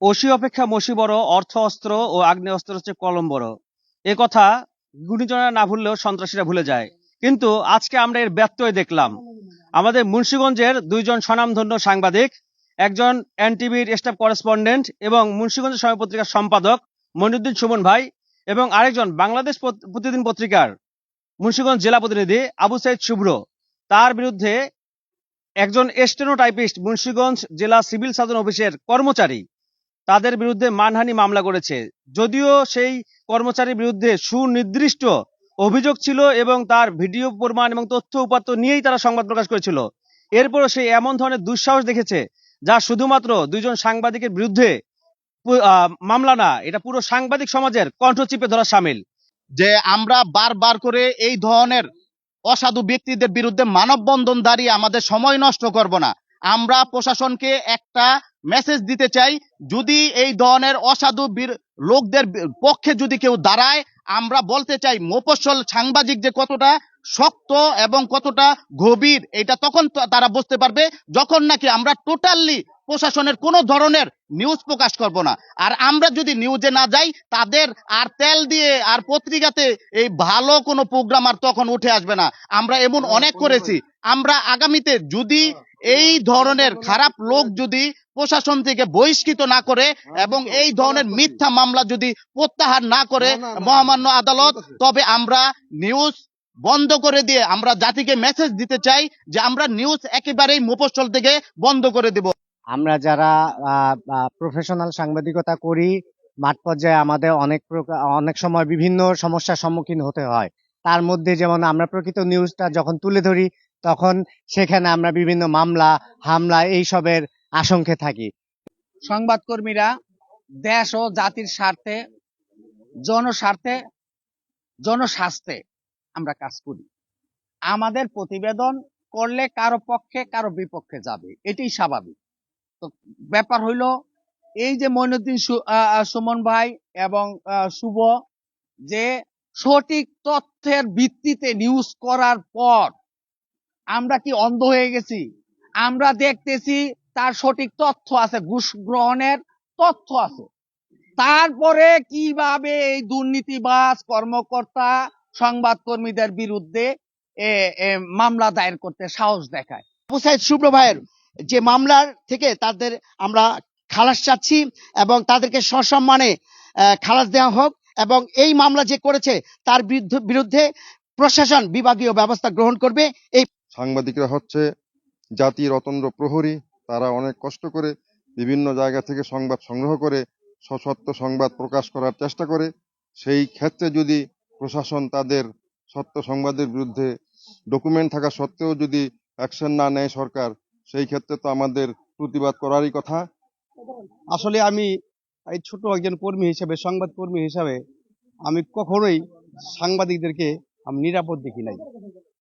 অসি অপেক্ষা মসি বড়, অর্থ অস্ত্র ও আগ্নেয়াস্ত্র হচ্ছে কলম বড়। এ কথা গুণীজনেরা না ভুললেও সন্ত্রাসীরা ভুলে যায়। কিন্তু আজকে আমরা এর ব্যত্যয় দেখলাম। আমাদের মুন্সিগঞ্জের দুইজন স্বনামধন্য সাংবাদিক, একজন এনটিভির স্টাফ করেসপন্ডেন্ট এবং মুন্সিগঞ্জ সময় পত্রিকার সম্পাদক মনিরুদ্দিন সুমন ভাই, এবং আরেকজন বাংলাদেশ প্রতিদিন পত্রিকার মুন্সিগঞ্জ জেলা প্রতিনিধি আবু সাইদ শুভ্র, তার বিরুদ্ধে একজন স্টেনোটাইপিস্ট মুন্সিগঞ্জ জেলা সিভিল সার্জন অফিসের কর্মচারী তাদের বিরুদ্ধে মানহানি মামলা করেছে। যদিও সেই কর্মচারীর বিরুদ্ধে সুনির্দিষ্ট অভিযোগ ছিল এবং তার ভিডিও প্রমাণ এবং তথ্য উপাত্ত নিয়েই তারা সংবাদ প্রকাশ করেছিল, এরপরও সে এমন ধরনের দুঃসাহস দেখেছে যা শুধুমাত্র দুইজন সাংবাদিকের বিরুদ্ধে মামলা না, এটা পুরো সাংবাদিক সমাজের কণ্ঠ চিপে ধরা সামিল। যে আমরা বারবার করে এই ধরনের অসাধু ব্যক্তিদের বিরুদ্ধে মানববন্ধন দাঁড়িয়ে আমাদের সময় নষ্ট করব না। আমরা প্রশাসনকে একটা মেসেজ দিতে চাই, যদি এই ধরনের অসাধু লোকদের পক্ষে যদি কেউ দাঁড়ায়, আমরা বলতে চাই মফস্বল সাংবাদিক যে কতটা শক্ত এবং কতটা গভীর, এটা তখন তারা বুঝতে পারবে যখন নাকি আমরা টোটালি প্রশাসনের কোনো ধরনের নিউজ প্রকাশ করব না। আর আমরা যদি নিউজে না যাই, তাদের আর তেল দিয়ে আর পত্রিকাতে এই ভালো কোনো প্রোগ্রাম আর তখন উঠে আসবে না। আমরা এমন অনেক করেছি। আমরা আগামীতে যদি এই ধরনের খারাপ লোক যদি প্রশাসন থেকে বহিষ্কৃত না করে এবং এই ধরনের মিথ্যা মামলা যদি প্রত্যাহার না করে মহামান্য আদালত, তবে আমরা নিউজ বন্ধ করে দিয়ে আমরা জাতিকে মেসেজ দিতে চাই যে আমরা নিউজ একেবারেই মফস্বল থেকে বন্ধ করে দেব। আমরা যারা প্রফেশনাল সাংবাদিকতা করি, মাঠ পর্যায়ে আমাদের অনেক সময় বিভিন্ন সমস্যার সম্মুখীন হতে হয়। তার মধ্যে যেমন আমরা প্রকৃত নিউজটা যখন তুলে ধরি, তখন সেখানে আমরা বিভিন্ন মামলা হামলা এইসবের আশঙ্কে থাকি। সংবাদকর্মীরা দেশ ও জাতির স্বার্থে, জনস্বার্থে, জনস্বাস্থ্যে আমরা কাজ করি। আমাদের প্রতিবেদন করলে কারো পক্ষে কারো বিপক্ষে যাবে, এটাই স্বাভাবিক। তো ব্যাপার হইলো এই যে মইনুদ্দিন সুমন ভাই এবং শুভ যে সঠিক তথ্যের ভিত্তিতে নিউজ করার পর আমরা কি অন্ধ হয়ে গেছি? আমরা দেখতেছি তার সঠিক তথ্য আছে, ঘুষ গ্রহণের তথ্য আছে, তারপরে কিভাবে এই দুর্নীতিবাজ কর্মকর্তা সংবাদকর্মীদের বিরুদ্ধে মামলা দায়ের করতে সাহস দেখায়। আবু সাইদ শুভ্র ভাইয়ের যে মামলার থেকে তাদের আমরা খালাস চাচ্ছি এবং তাদেরকে সসম্মানে খালাস দেওয়া হোক, এবং এই মামলা যে করেছে তার বিরুদ্ধে প্রশাসন বিভাগীয় ব্যবস্থা গ্রহণ করবে। এই সাংবাদিকরা হচ্ছে জাতির অতন্দ্র প্রহরী। তারা অনেক কষ্ট করে বিভিন্ন জায়গা থেকে সংবাদ সংগ্রহ করে সত্য সংবাদ প্রকাশ করার চেষ্টা করে। সেই ক্ষেত্রে যদি প্রশাসন তাদের সত্য সংবাদের বিরুদ্ধে ডকুমেন্ট থাকা সত্ত্বেও যদি অ্যাকশন না নেয় সরকার, সেই ক্ষেত্রে তো আমাদের প্রতিবাদ করারই কথা। আসলে আমি এই ছোট একজন কর্মী হিসেবে, সংবাদ কর্মী হিসাবে, আমি কখনোই সাংবাদিকদেরকে আমি নিরাপদ দেখি নাই।